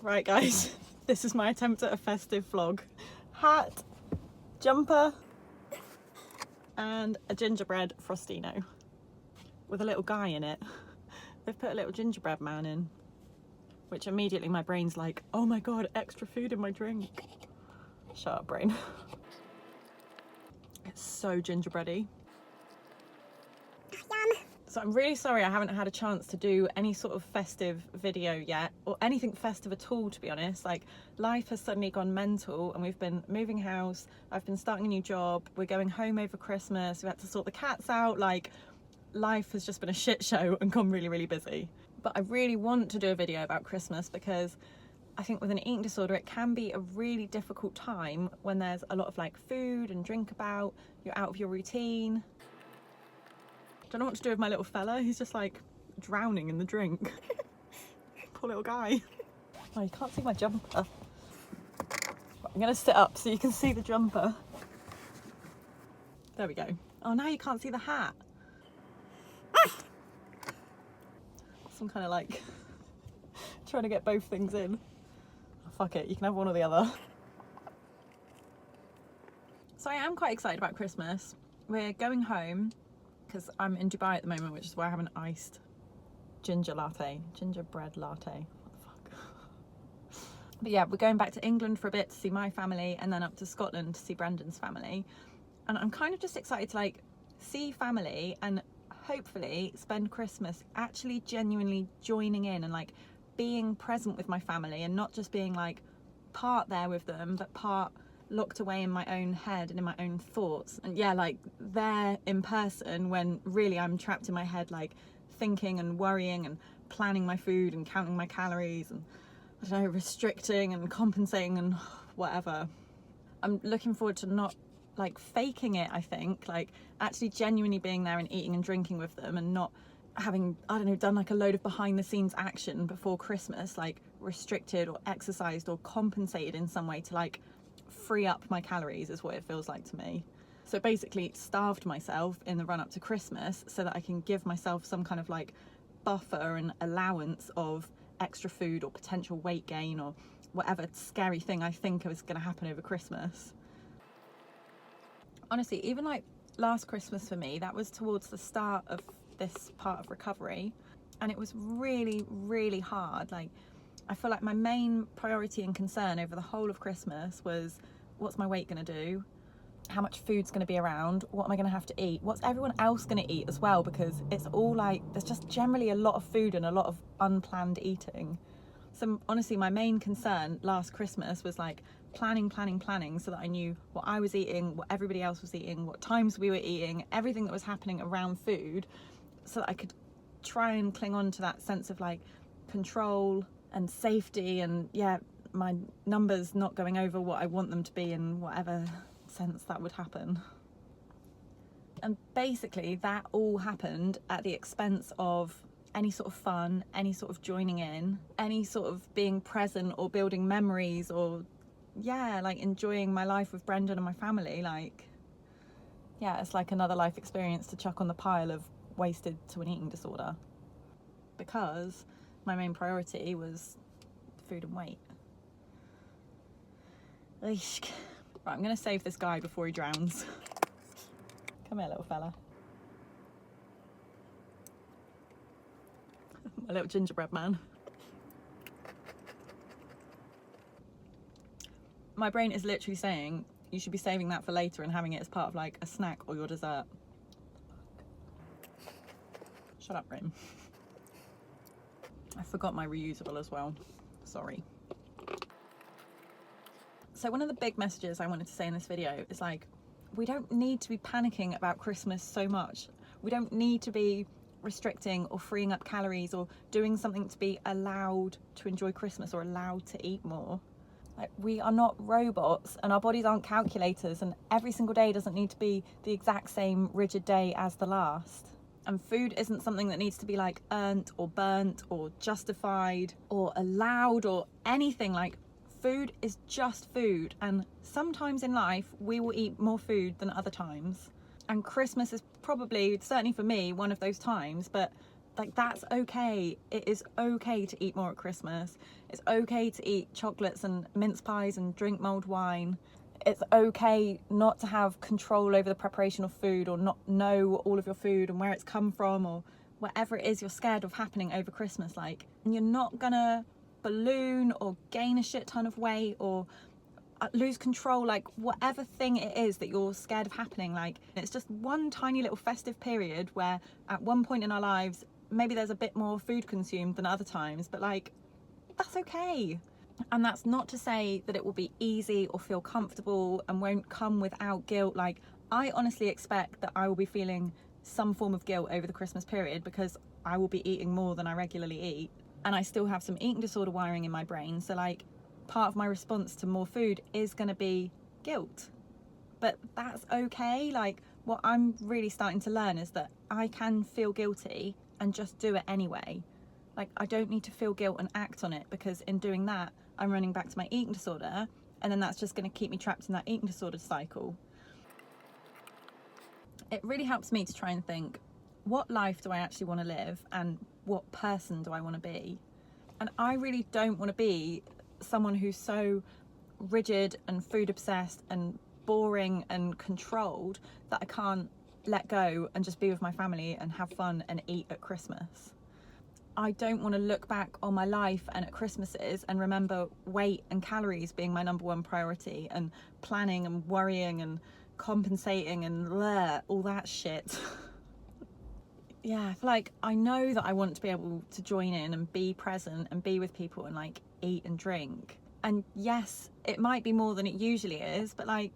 Right guys, this is my attempt at a festive vlog. Hat, jumper, and a gingerbread frostino with a little guy in it. They've put a little gingerbread man in, which immediately my brain's like, oh my god, extra food in my drink. Shut up, brain. It's so gingerbready. So I'm really sorry I haven't had a chance to do any sort of festive video yet, or anything festive at all, to be honest. Like, life has suddenly gone mental and we've been moving house, I've been starting a new job, we're going home over Christmas, we had to sort the cats out. Like, life has just been a shit show and gone really, really busy. But I really want to do a video about Christmas because I think with an eating disorder it can be a really difficult time when there's a lot of like food and drink about, you're out of your routine. Don't know what to do with my little fella. He's just like drowning in the drink. Poor little guy. Oh, you can't see my jumper. I'm gonna sit up so you can see the jumper. There we go. Oh, now you can't see the hat. Some kind of like trying to get both things in. Oh, fuck it, you can have one or the other. So I am quite excited about Christmas. We're going home because I'm in Dubai at the moment, which is why I have an iced gingerbread latte. What the fuck? But yeah, we're going back to England for a bit to see my family and then up to Scotland to see Brendan's family. And I'm kind of just excited to like see family and hopefully spend Christmas actually genuinely joining in and like being present with my family and not just being like part there with them, but part locked away in my own head and in my own thoughts. And yeah, like there in person when really I'm trapped in my head, like thinking and worrying and planning my food and counting my calories and I don't know, restricting and compensating and whatever. I'm looking forward to not like faking it, I think, like actually genuinely being there and eating and drinking with them and not having, I don't know, done like a load of behind the scenes action before Christmas, like restricted or exercised or compensated in some way to like free up my calories is what it feels like to me. So basically starved myself in the run up to Christmas so that I can give myself some kind of like buffer and allowance of extra food or potential weight gain or whatever scary thing I think is going to happen over Christmas. Honestly, even like last Christmas for me, that was towards the start of this part of recovery and it was really, really hard. Like, I feel like my main priority and concern over the whole of Christmas was, what's my weight going to do? How much food's going to be around? What am I going to have to eat? What's everyone else going to eat as well? Because it's all like, there's just generally a lot of food and a lot of unplanned eating. So honestly, my main concern last Christmas was like planning so that I knew what I was eating, what everybody else was eating, what times we were eating, everything that was happening around food, so that I could try and cling on to that sense of like control and safety and yeah, my numbers not going over what I want them to be in whatever sense that would happen. And basically that all happened at the expense of any sort of fun, any sort of joining in, any sort of being present or building memories or yeah, like enjoying my life with Brendan and my family. Like, yeah, it's like another life experience to chuck on the pile of wasted to an eating disorder, because my main priority was food and weight. Eesh. Right, I'm gonna save this guy before he drowns. Come here, little fella. My little gingerbread man. My brain is literally saying you should be saving that for later and having it as part of like a snack or your dessert. Shut up, brain. I forgot my reusable as well. Sorry. So one of the big messages I wanted to say in this video is like, we don't need to be panicking about Christmas so much. We don't need to be restricting or freeing up calories or doing something to be allowed to enjoy Christmas or allowed to eat more. Like, we are not robots and our bodies aren't calculators, and every single day doesn't need to be the exact same rigid day as the last. And food isn't something that needs to be like earned or burnt or justified or allowed or anything. Like, food is just food, and sometimes in life we will eat more food than other times, and Christmas is probably, certainly for me, one of those times. But Like, that's okay. It is okay to eat more at Christmas. It's okay to eat chocolates and mince pies and drink mulled wine. It's okay not to have control over the preparation of food, or not know all of your food and where it's come from, or whatever it is you're scared of happening over Christmas. Like, and you're not gonna balloon or gain a shit ton of weight or lose control, like whatever thing it is that you're scared of happening. Like, it's just one tiny little festive period where at one point in our lives maybe there's a bit more food consumed than other times, but like, that's okay. And that's not to say that it will be easy or feel comfortable and won't come without guilt. Like, I honestly expect that I will be feeling some form of guilt over the Christmas period because I will be eating more than I regularly eat, and I still have some eating disorder wiring in my brain. So like, part of my response to more food is going to be guilt, but that's okay. Like, what I'm really starting to learn is that I can feel guilty and just do it anyway. Like, I don't need to feel guilt and act on it, because in doing that I'm running back to my eating disorder, and then that's just going to keep me trapped in that eating disorder cycle. It really helps me to try and think, what life do I actually want to live, and what person do I want to be? And I really don't want to be someone who's so rigid and food obsessed and boring and controlled that I can't let go and just be with my family and have fun and eat at Christmas. I don't want to look back on my life and at Christmases and remember weight and calories being my number one priority, and planning and worrying and compensating and bleh, all that shit. Yeah, like, I know that I want to be able to join in and be present and be with people and like eat and drink. And yes, it might be more than it usually is, but like,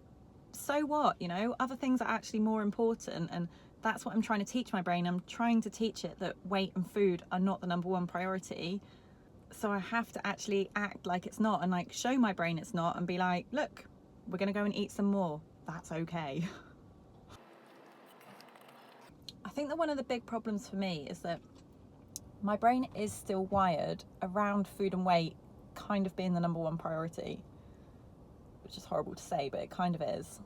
so what, you know? Other things are actually more important, and that's what I'm trying to teach my brain. I'm trying to teach it that weight and food are not the number one priority. So I have to actually act like it's not, and like show my brain it's not, and be like, look, we're gonna go and eat some more. That's okay. I think that one of the big problems for me is that my brain is still wired around food and weight kind of being the number one priority, which is horrible to say, but it kind of is.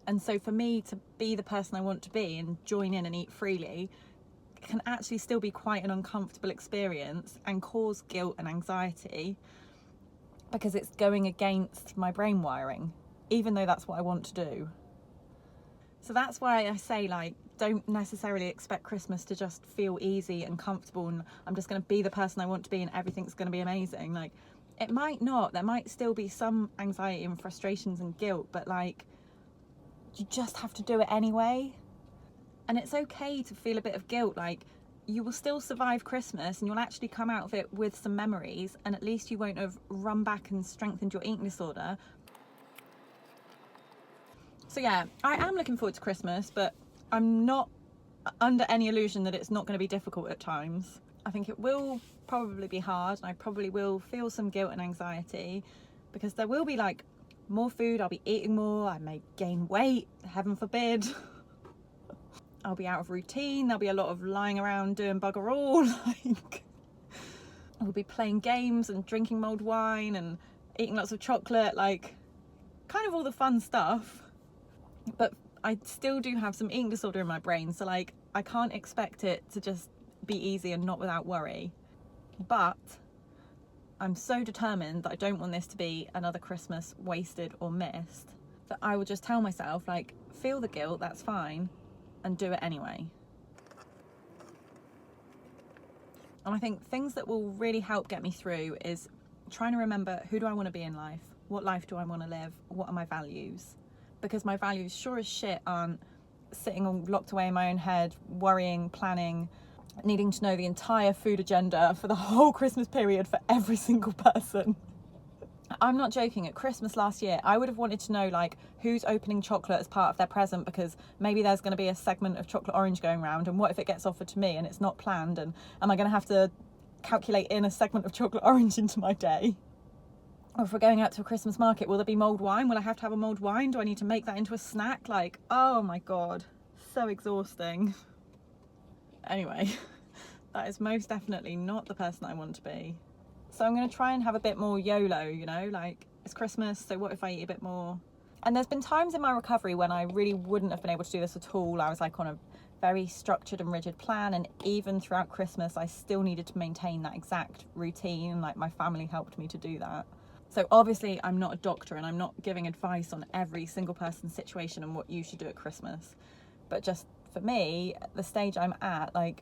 And so for me to be the person I want to be and join in and eat freely can actually still be quite an uncomfortable experience and cause guilt and anxiety, because it's going against my brain wiring, even though that's what I want to do. So that's why I say, like, don't necessarily expect Christmas to just feel easy and comfortable and I'm just going to be the person I want to be and everything's going to be amazing. Like, it might not. There might still be some anxiety and frustrations and guilt, but like, you just have to do it anyway. And it's okay to feel a bit of guilt. Like, you will still survive Christmas and you'll actually come out of it with some memories, and at least you won't have run back and strengthened your eating disorder. So yeah, I am looking forward to Christmas, but I'm not under any illusion that it's not going to be difficult at times. I think it will probably be hard, and I probably will feel some guilt and anxiety, because there will be like more food, I'll be eating more, I may gain weight, heaven forbid. I'll be out of routine, there'll be a lot of lying around doing bugger all. Like, I'll be playing games and drinking mulled wine and eating lots of chocolate, like kind of all the fun stuff. But I still do have some eating disorder in my brain, so like, I can't expect it to just be easy and not without worry. But I'm so determined that I don't want this to be another Christmas wasted or missed, that I will just tell myself, like, feel the guilt, that's fine, and do it anyway. And I think things that will really help get me through is trying to remember, who do I want to be in life? What life do I want to live? What are my values? Because my values sure as shit aren't sitting all locked away in my own head, worrying, planning, needing to know the entire food agenda for the whole Christmas period for every single person. I'm not joking. At Christmas last year, I would have wanted to know, like, who's opening chocolate as part of their present, because maybe there's going to be a segment of chocolate orange going around, and what if it gets offered to me and it's not planned, and am I going to have to calculate in a segment of chocolate orange into my day? Or if we're going out to a Christmas market, will there be mulled wine? Will I have to have a mulled wine? Do I need to make that into a snack? Like, oh my God, so exhausting. Anyway, that is most definitely not the person I want to be. So I'm going to try and have a bit more YOLO, you know, like, it's Christmas, so what if I eat a bit more? And there's been times in my recovery when I really wouldn't have been able to do this at all. I was like on a very structured and rigid plan, and even throughout Christmas I still needed to maintain that exact routine. Like, my family helped me to do that. So obviously I'm not a doctor and I'm not giving advice on every single person's situation and what you should do at Christmas, but just for me, at the stage I'm at, like,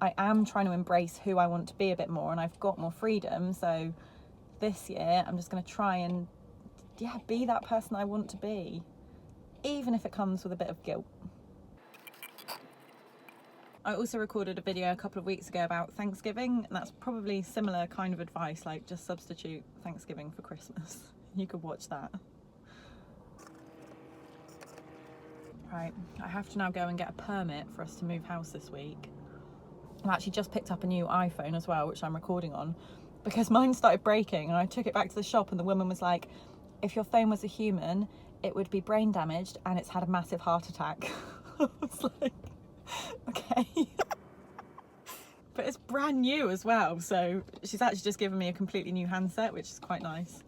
I am trying to embrace who I want to be a bit more, and I've got more freedom. So this year I'm just going to try and be that person I want to be, even if it comes with a bit of guilt. I also recorded a video a couple of weeks ago about Thanksgiving, and that's probably similar kind of advice, like just substitute Thanksgiving for Christmas. You could watch that. Right, I have to now go and get a permit for us to move house this week. I've actually just picked up a new iPhone as well, which I'm recording on, because mine started breaking, and I took it back to the shop and the woman was like, if your phone was a human, it would be brain damaged and it's had a massive heart attack. I was like, okay. But it's brand new as well, so she's actually just given me a completely new handset, which is quite nice.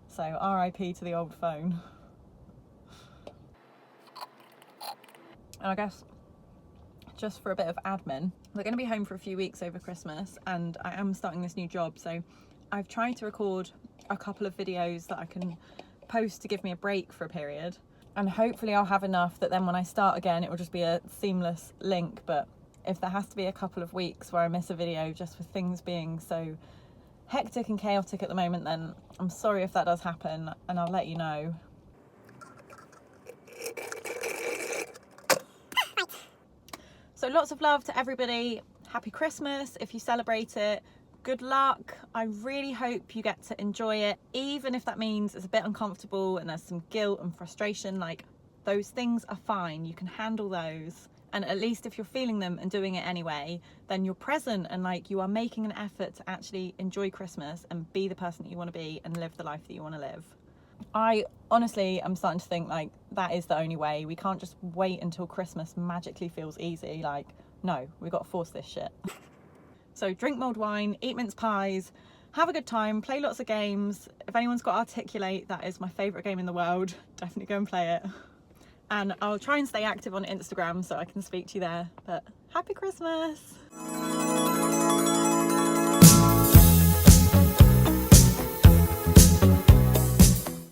So RIP to the old phone. And I guess just for a bit of admin, we're going to be home for a few weeks over Christmas, and I am starting this new job, so I've tried to record a couple of videos that I can post to give me a break for a period, and hopefully I'll have enough that then when I start again it will just be a seamless link. But if there has to be a couple of weeks where I miss a video just with things being so hectic and chaotic at the moment, then I'm sorry if that does happen, and I'll let you know. So lots of love to everybody. Happy Christmas if you celebrate it. Good luck. I really hope you get to enjoy it, even if that means it's a bit uncomfortable and there's some guilt and frustration. Like, those things are fine. You can handle those. And at least if you're feeling them and doing it anyway, then you're present and like you are making an effort to actually enjoy Christmas and be the person that you want to be and live the life that you want to live. I honestly am starting to think like that is the only way. We can't just wait until Christmas magically feels easy. Like, no, we've got to force this shit. So drink mulled wine, eat mince pies, have a good time, play lots of games. If anyone's got Articulate, that is my favourite game in the world. Definitely go and play it. And I'll try and stay active on Instagram so I can speak to you there. But happy Christmas!